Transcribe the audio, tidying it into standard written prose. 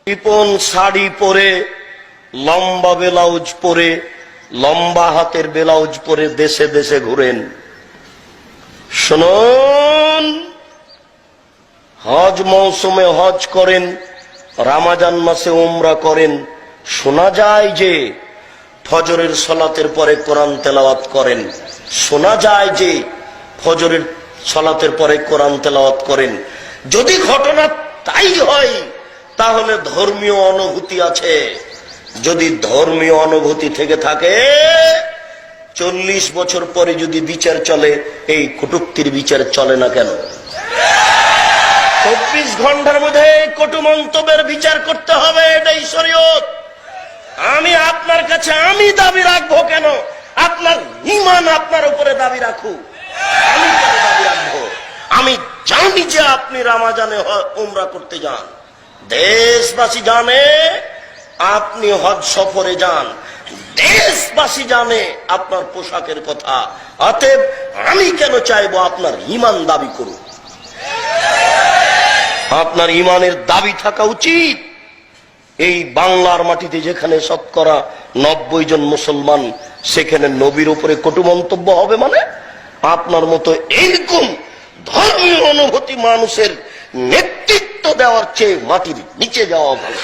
চিপন শাড়ি পরে, লম্বা ব্লাউজ পরে, লম্বা হাতের ব্লাউজ পরে দেশে দেশে ঘুরেন। শুনুন, হজ মৌসুমে হজ করেন, রমজান মাসে উমরা করেন। শোনা যায় যে ফজরের সালাতের পরে কোরআন তেলাওয়াত করেন। শোনা যায় যে ফজরের সালাতের পরে কোরআন তেলাওয়াত করেন। যদি ঘটনা তাই হয় তাহলে ধর্মীয় অনুভূতি আছে। যদি ধর্মীয় অনুভূতি থেকে থাকে, 40 বছর পরে যদি বিচার চলে, এই কটূক্তির বিচার চলে না কেন? 24 ঘন্টার মধ্যে কটু মন্তব্যের বিচার করতে হবে, এটাই শরীয়ত। আমি আপনার কাছে আমি দাবি রাখবো কেন? আপনার ঈমান আপনার উপরে দাবি রাখুক, আমি কেন দাবি রাখবো? আমি জানি যে আপনি রমজানে উমরা করতে যান, দেশবাসী জানে আপনি হজ সফরে যান, দেশবাসী জানে আপনার পোশাকের কথা। অতএব আমি কেন চাইবো আপনার ঈমান দাবি করুন? আপনার ঈমানের দাবি থাকা উচিত। এই বাংলার মাটিতে যেখানে শতকরা 90 জন মুসলমান, সেখানে নবীর উপরে কটু মন্তব্য হবে মানে? আপনার মতো এইরকম ধর্মীয় অনুভূতি মানুষের নেতৃত্ব দেওয়ার চেয়ে মাটির নিচে যাওয়া ভালো।